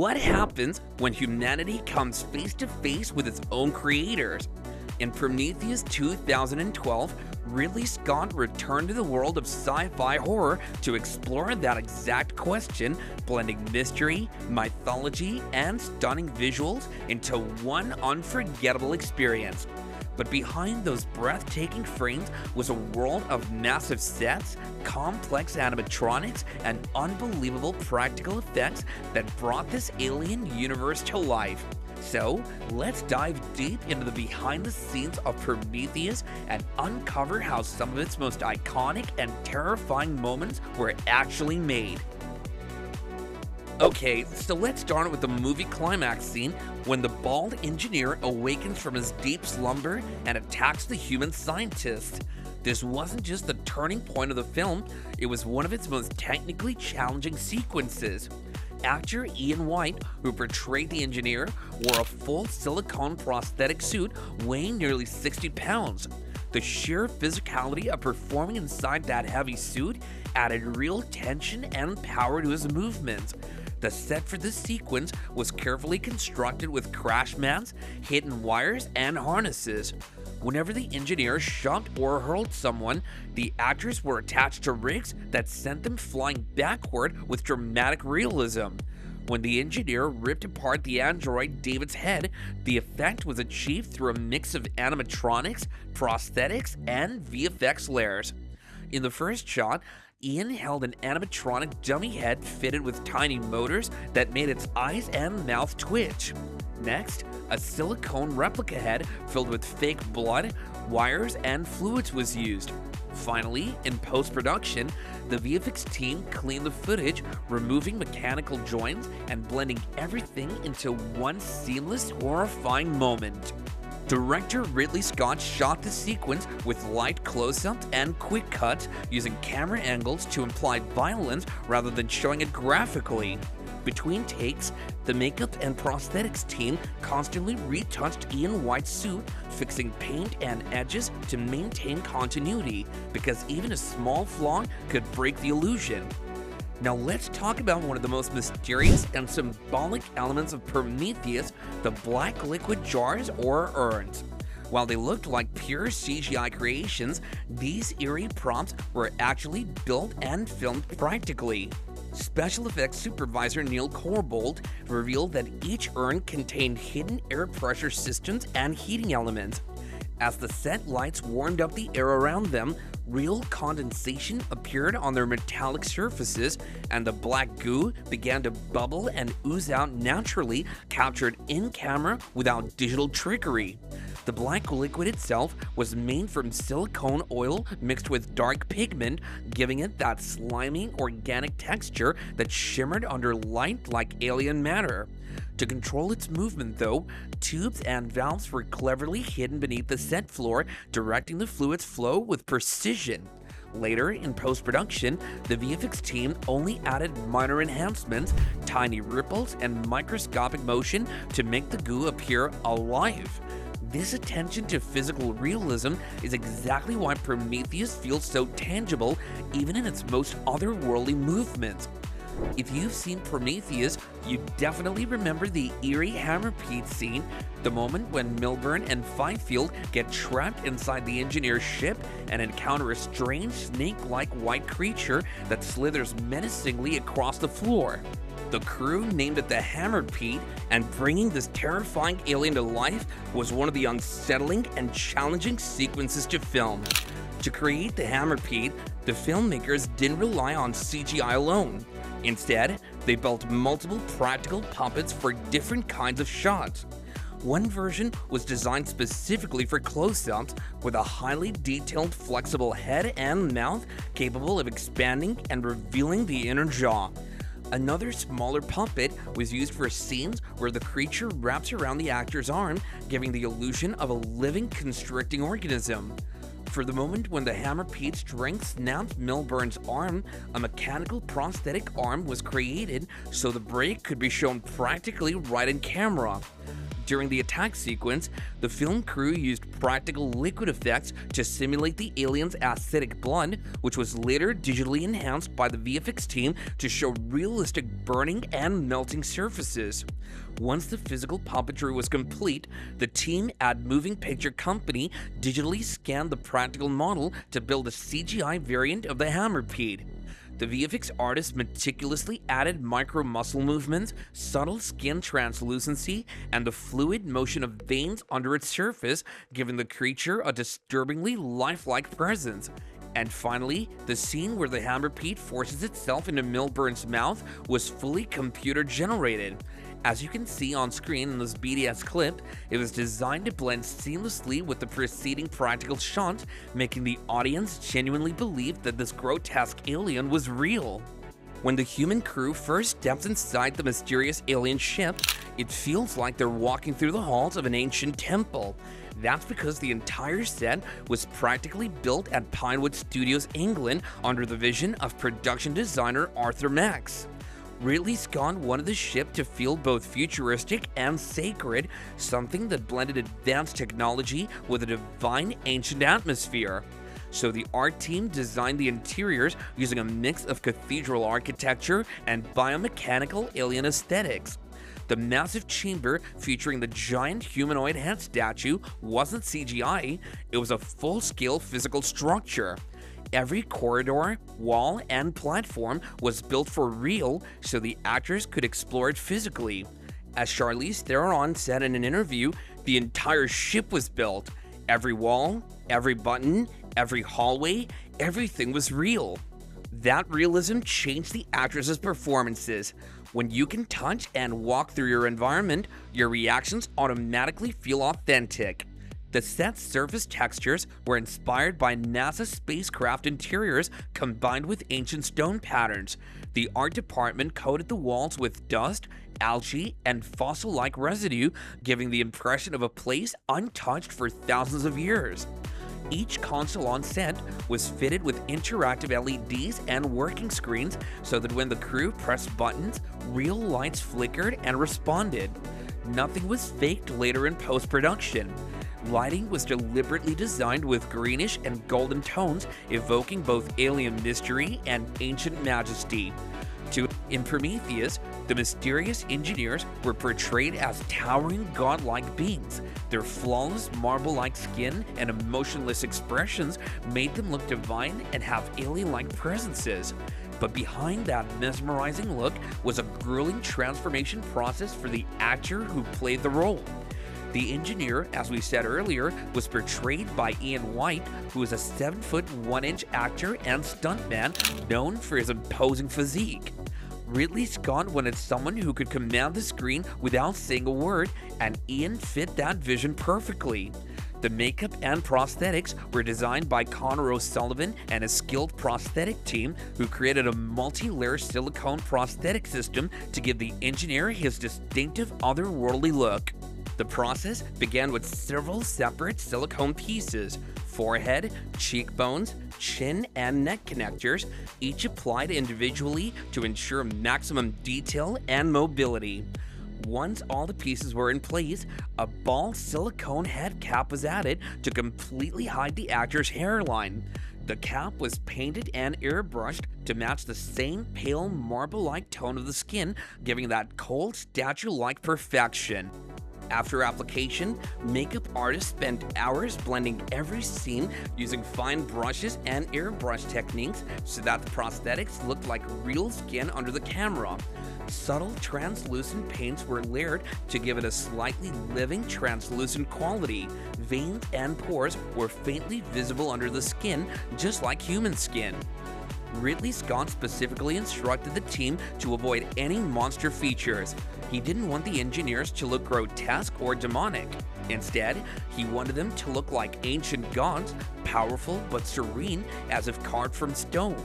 What happens when humanity comes face to face with its own creators? In Prometheus 2012, Ridley Scott returned to the world of sci-fi horror to explore that exact question, blending mystery, mythology, and stunning visuals into one unforgettable experience. But behind those breathtaking frames was a world of massive sets, complex animatronics, and unbelievable practical effects that brought this alien universe to life. So, let's dive deep into the behind the scenes of Prometheus and uncover how some of its most iconic and terrifying moments were actually made. Okay, so let's start with the movie climax scene when the bald engineer awakens from his deep slumber and attacks the human scientist. This wasn't just the turning point of the film, it was one of its most technically challenging sequences. Actor Ian White, who portrayed the engineer, wore a full silicone prosthetic suit weighing nearly 60 pounds. The sheer physicality of performing inside that heavy suit added real tension and power to his movements. The set for this sequence was carefully constructed with crash mats, hidden wires, and harnesses. Whenever the engineer shoved or hurled someone, the actors were attached to rigs that sent them flying backward with dramatic realism. When the engineer ripped apart the android David's head, the effect was achieved through a mix of animatronics, prosthetics, and VFX layers. In the first shot, Ian held an animatronic dummy head fitted with tiny motors that made its eyes and mouth twitch. Next, a silicone replica head filled with fake blood, wires, and fluids was used. Finally, in post-production, the VFX team cleaned the footage, removing mechanical joints and blending everything into one seamless, horrifying moment. Director Ridley Scott shot the sequence with light close-ups and quick cuts, using camera angles to imply violence rather than showing it graphically. Between takes, the makeup and prosthetics team constantly retouched Ian White's suit, fixing paint and edges to maintain continuity, because even a small flaw could break the illusion. Now let's talk about one of the most mysterious and symbolic elements of Prometheus, the black liquid jars or urns. While they looked like pure CGI creations, these eerie props were actually built and filmed practically. Special effects supervisor Neil Corbold revealed that each urn contained hidden air pressure systems and heating elements. As the set lights warmed up the air around them, real condensation appeared on their metallic surfaces, and the black goo began to bubble and ooze out naturally, captured in camera without digital trickery. The black liquid itself was made from silicone oil mixed with dark pigment, giving it that slimy, organic texture that shimmered under light like alien matter. To control its movement, though, tubes and valves were cleverly hidden beneath the set floor, directing the fluid's flow with precision. Later, in post-production, the VFX team only added minor enhancements, tiny ripples, and microscopic motion to make the goo appear alive. This attention to physical realism is exactly why Prometheus feels so tangible, even in its most otherworldly movements. If you've seen Prometheus, you definitely remember the eerie hammerpede scene, the moment when Milburn and Fifield get trapped inside the engineer's ship and encounter a strange snake-like white creature that slithers menacingly across the floor. The crew named it the hammerpede, and bringing this terrifying alien to life was one of the unsettling and challenging sequences to film. To create the hammerpede, the filmmakers didn't rely on CGI alone. Instead, they built multiple practical puppets for different kinds of shots. One version was designed specifically for close-ups, with a highly detailed, flexible head and mouth capable of expanding and revealing the inner jaw. Another smaller puppet was used for scenes where the creature wraps around the actor's arm, giving the illusion of a living, constricting organism. For the moment when the hammerpede strength snapped Milburn's arm, a mechanical prosthetic arm was created so the break could be shown practically right in camera. During the attack sequence, the film crew used practical liquid effects to simulate the aliens' acidic blood, which was later digitally enhanced by the VFX team to show realistic burning and melting surfaces. Once the physical puppetry was complete, the team at Moving Picture Company digitally scanned the practical model to build a CGI variant of the hammerpede. The VFX artists meticulously added micro muscle movements, subtle skin translucency, and the fluid motion of veins under its surface, giving the creature a disturbingly lifelike presence. And finally, the scene where the hammerpede forces itself into Milburn's mouth was fully computer generated. As you can see on screen in this BTS clip, it was designed to blend seamlessly with the preceding practical shots, making the audience genuinely believe that this grotesque alien was real. When the human crew first steps inside the mysterious alien ship, it feels like they're walking through the halls of an ancient temple. That's because the entire set was practically built at Pinewood Studios, England, under the vision of production designer Arthur Max. Ridley Scott wanted the ship to feel both futuristic and sacred, something that blended advanced technology with a divine ancient atmosphere. So the art team designed the interiors using a mix of cathedral architecture and biomechanical alien aesthetics. The massive chamber featuring the giant humanoid head statue wasn't CGI, it was a full-scale physical structure. Every corridor, wall, and platform was built for real so the actors could explore it physically. As Charlize Theron said in an interview, the entire ship was built. Every wall, every button, every hallway, everything was real. That realism changed the actresses' performances. When you can touch and walk through your environment, your reactions automatically feel authentic. The set's surface textures were inspired by NASA spacecraft interiors combined with ancient stone patterns. The art department coated the walls with dust, algae, and fossil-like residue, giving the impression of a place untouched for thousands of years. Each console on set was fitted with interactive LEDs and working screens so that when the crew pressed buttons, real lights flickered and responded. Nothing was faked later in post-production. Lighting was deliberately designed with greenish and golden tones, evoking both alien mystery and ancient majesty. In Prometheus, the mysterious engineers were portrayed as towering godlike beings. Their flawless marble-like skin and emotionless expressions made them look divine and have alien-like presences. But behind that mesmerizing look was a grueling transformation process for the actor who played the role. The engineer, as we said earlier, was portrayed by Ian White, who is a 7-foot 1-inch actor and stuntman known for his imposing physique. Ridley Scott wanted someone who could command the screen without saying a word, and Ian fit that vision perfectly. The makeup and prosthetics were designed by Connor O'Sullivan and a skilled prosthetic team who created a multi-layer silicone prosthetic system to give the engineer his distinctive otherworldly look. The process began with several separate silicone pieces: forehead, cheekbones, chin, and neck connectors, each applied individually to ensure maximum detail and mobility. Once all the pieces were in place, a ball silicone head cap was added to completely hide the actor's hairline. The cap was painted and airbrushed to match the same pale marble-like tone of the skin, giving that cold statue-like perfection. After application, makeup artists spent hours blending every scene using fine brushes and airbrush techniques so that the prosthetics looked like real skin under the camera. Subtle translucent paints were layered to give it a slightly living translucent quality. Veins and pores were faintly visible under the skin, just like human skin. Ridley Scott specifically instructed the team to avoid any monster features. He didn't want the engineers to look grotesque or demonic. Instead, he wanted them to look like ancient gods, powerful but serene, as if carved from stone.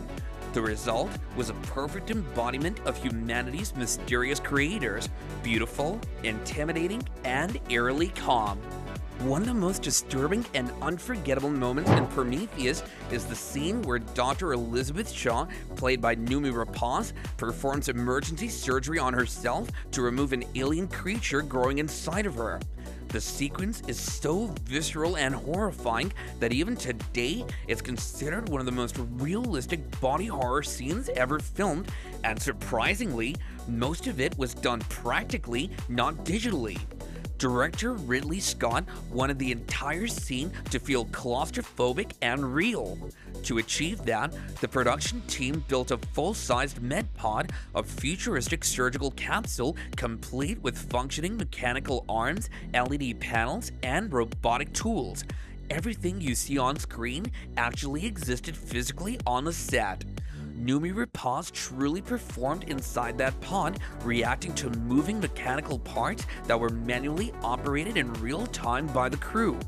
The result was a perfect embodiment of humanity's mysterious creators, beautiful, intimidating, and eerily calm. One of the most disturbing and unforgettable moments in Prometheus is the scene where Dr. Elizabeth Shaw, played by Noomi Rapace, performs emergency surgery on herself to remove an alien creature growing inside of her. The sequence is so visceral and horrifying that even today it's considered one of the most realistic body horror scenes ever filmed, and surprisingly, most of it was done practically, not digitally. Director Ridley Scott wanted the entire scene to feel claustrophobic and real. To achieve that, the production team built a full-sized med pod, a futuristic surgical capsule complete with functioning mechanical arms, LED panels, and robotic tools. Everything you see on screen actually existed physically on the set. Noomi Rapace truly performed inside that pod, reacting to moving mechanical parts that were manually operated in real time by the crew.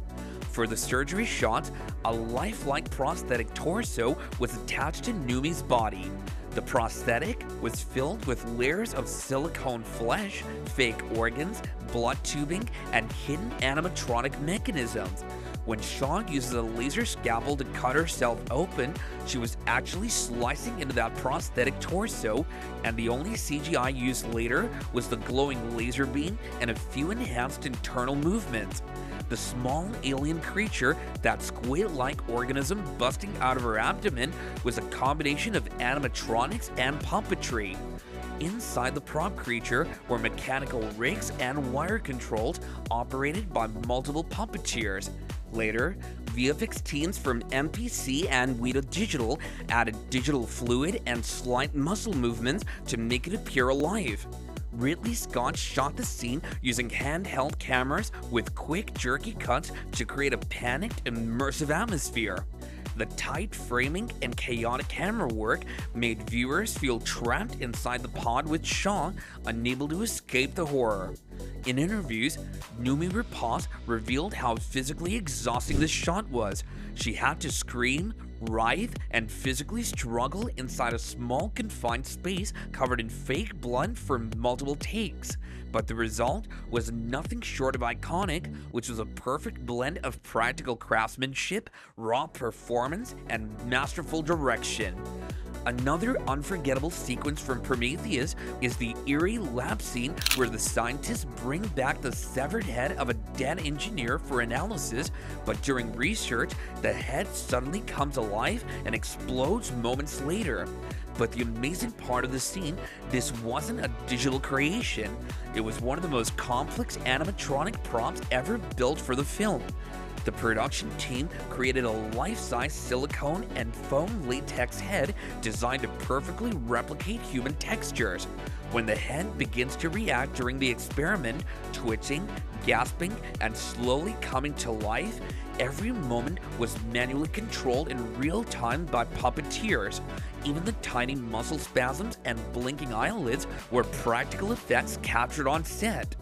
For the surgery shots, a lifelike prosthetic torso was attached to Noomi's body. The prosthetic was filled with layers of silicone flesh, fake organs, blood tubing, and hidden animatronic mechanisms. When Shaw uses a laser scalpel to cut herself open, she was actually slicing into that prosthetic torso, and the only CGI used later was the glowing laser beam and a few enhanced internal movements. The small alien creature, that squid-like organism busting out of her abdomen, was a combination of animatronics and puppetry. Inside the prop creature were mechanical rigs and wire controls operated by multiple puppeteers. Later, VFX teams from MPC and Weta Digital added digital fluid and slight muscle movements to make it appear alive. Ridley Scott shot the scene using handheld cameras with quick, jerky cuts to create a panicked, immersive atmosphere. The tight framing and chaotic camera work made viewers feel trapped inside the pod with Shaw, unable to escape the horror. In interviews, Noomi Rapace revealed how physically exhausting this shot was. She had to scream, writhe, and physically struggle inside a small confined space covered in fake blood for multiple takes. But the result was nothing short of iconic, which was a perfect blend of practical craftsmanship, raw performance, and masterful direction. Another unforgettable sequence from Prometheus is the eerie lab scene where the scientists bring back the severed head of a dead engineer for analysis, but during research, the head suddenly comes alive and explodes moments later. But the amazing part of the scene, this wasn't a digital creation. It was one of the most complex animatronic props ever built for the film. The production team created a life-size silicone and foam latex head designed to perfectly replicate human textures. When the head begins to react during the experiment, twitching, gasping, and slowly coming to life, every moment was manually controlled in real time by puppeteers. Even the tiny muscle spasms and blinking eyelids were practical effects captured on set.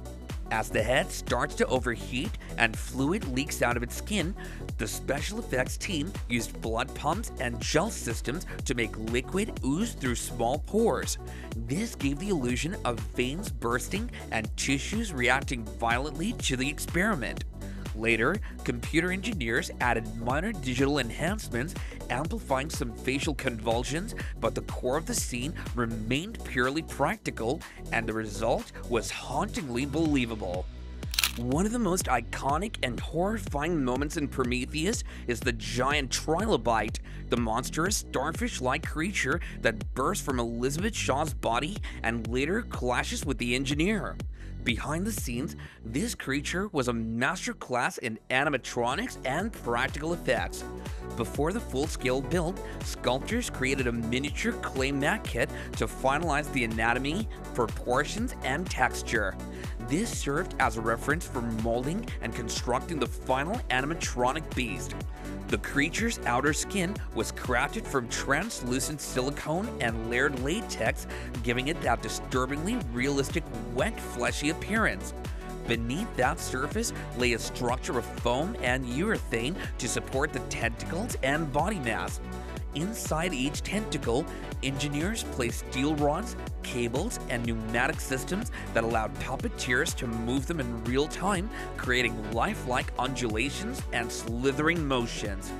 As the head starts to overheat and fluid leaks out of its skin, the special effects team used blood pumps and gel systems to make liquid ooze through small pores. This gave the illusion of veins bursting and tissues reacting violently to the experiment. Later, computer engineers added minor digital enhancements, amplifying some facial convulsions, but the core of the scene remained purely practical, and the result was hauntingly believable. One of the most iconic and horrifying moments in Prometheus is the giant trilobyte, the monstrous starfish-like creature that bursts from Elizabeth Shaw's body and later clashes with the engineer. Behind the scenes, this creature was a masterclass in animatronics and practical effects. Before the full-scale build, sculptors created a miniature clay maquette to finalize the anatomy, proportions, and texture. This served as a reference for molding and constructing the final animatronic beast. The creature's outer skin was crafted from translucent silicone and layered latex, giving it that disturbingly realistic, wet, fleshy appearance. Beneath that surface lay a structure of foam and urethane to support the tentacles and body mass. Inside each tentacle, engineers placed steel rods, cables, and pneumatic systems that allowed puppeteers to move them in real time, creating lifelike undulations and slithering motions.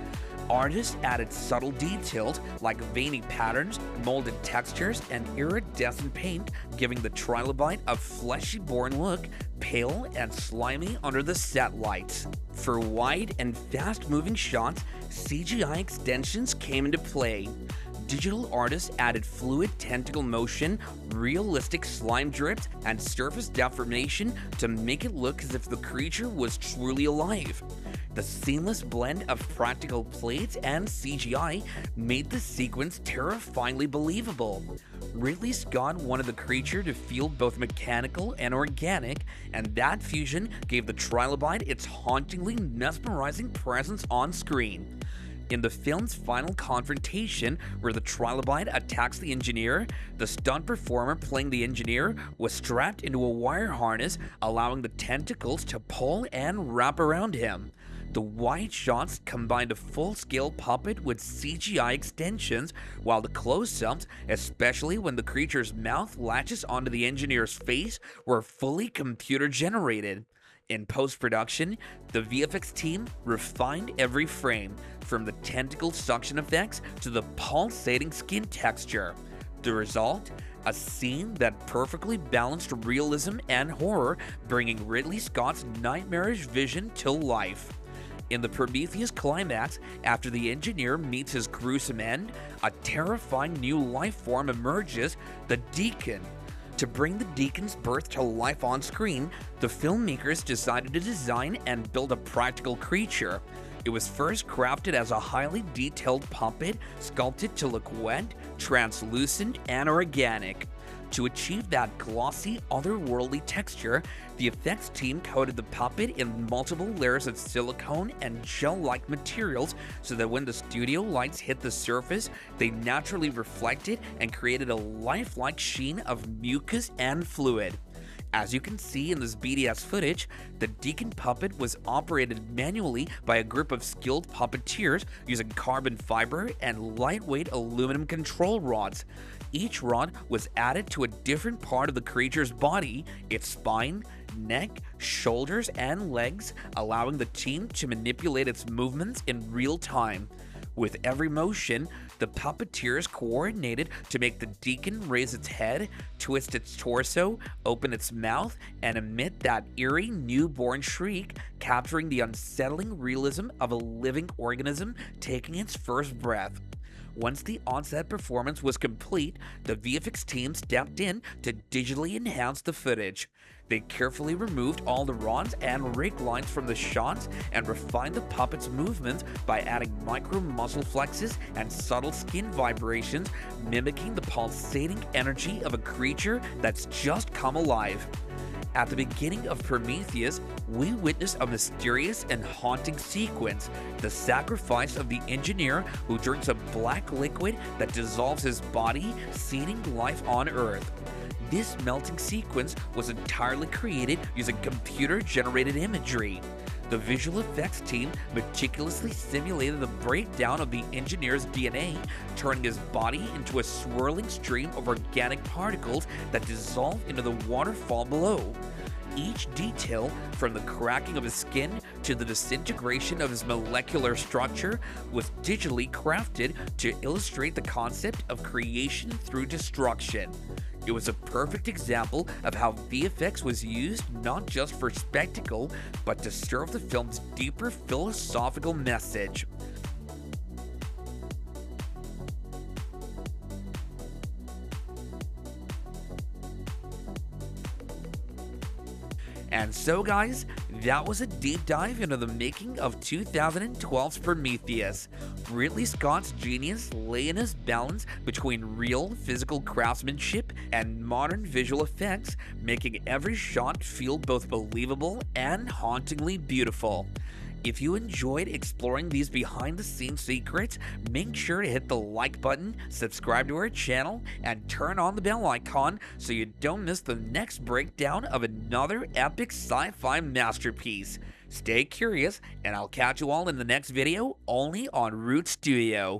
Artists added subtle details like veiny patterns, molded textures, and iridescent paint, giving the trilobyte a fleshy-born look, pale and slimy under the set lights. For wide and fast-moving shots, CGI extensions came into play. Digital artists added fluid tentacle motion, realistic slime drips, and surface deformation to make it look as if the creature was truly alive. The seamless blend of practical plates and CGI made the sequence terrifyingly believable. Ridley Scott wanted the creature to feel both mechanical and organic, and that fusion gave the trilobyte its hauntingly mesmerizing presence on screen. In the film's final confrontation, where the trilobyte attacks the engineer, the stunt performer playing the engineer was strapped into a wire harness, allowing the tentacles to pull and wrap around him. The wide shots combined a full-scale puppet with CGI extensions, while the close-ups, especially when the creature's mouth latches onto the engineer's face, were fully computer-generated. In post-production, the VFX team refined every frame, from the tentacle suction effects to the pulsating skin texture. The result? A scene that perfectly balanced realism and horror, bringing Ridley Scott's nightmarish vision to life. In the Prometheus climax, after the engineer meets his gruesome end, a terrifying new life form emerges, the Deacon. To bring the Deacon's birth to life on screen, the filmmakers decided to design and build a practical creature. It was first crafted as a highly detailed puppet, sculpted to look wet, translucent, and organic. To achieve that glossy, otherworldly texture, the effects team coated the puppet in multiple layers of silicone and gel-like materials so that when the studio lights hit the surface, they naturally reflected and created a lifelike sheen of mucus and fluid. As you can see in this BDS footage, the Deacon puppet was operated manually by a group of skilled puppeteers using carbon fiber and lightweight aluminum control rods. Each rod was added to a different part of the creature's body, its spine, neck, shoulders, and legs, allowing the team to manipulate its movements in real time. With every motion, the puppeteers coordinated to make the Deacon raise its head, twist its torso, open its mouth, and emit that eerie newborn shriek, capturing the unsettling realism of a living organism taking its first breath. Once the on-set performance was complete, the VFX team stepped in to digitally enhance the footage. They carefully removed all the rods and rig lines from the shots and refined the puppet's movements by adding micro muscle flexes and subtle skin vibrations, mimicking the pulsating energy of a creature that's just come alive. At the beginning of Prometheus, we witness a mysterious and haunting sequence, the sacrifice of the engineer who drinks a black liquid that dissolves his body, seeding life on Earth. This melting sequence was entirely created using computer-generated imagery. The visual effects team meticulously simulated the breakdown of the engineer's DNA, turning his body into a swirling stream of organic particles that dissolve into the waterfall below. Each detail, from the cracking of his skin to the disintegration of his molecular structure, was digitally crafted to illustrate the concept of creation through destruction. It was a perfect example of how VFX was used not just for spectacle, but to serve the film's deeper philosophical message. And so guys, that was a deep dive into the making of 2012's Prometheus. Ridley Scott's genius lay in his balance between real physical craftsmanship and modern visual effects, making every shot feel both believable and hauntingly beautiful. If you enjoyed exploring these behind-the-scenes secrets, make sure to hit the like button, subscribe to our channel, and turn on the bell icon so you don't miss the next breakdown of another epic sci-fi masterpiece. Stay curious, and I'll catch you all in the next video only on Root Studio.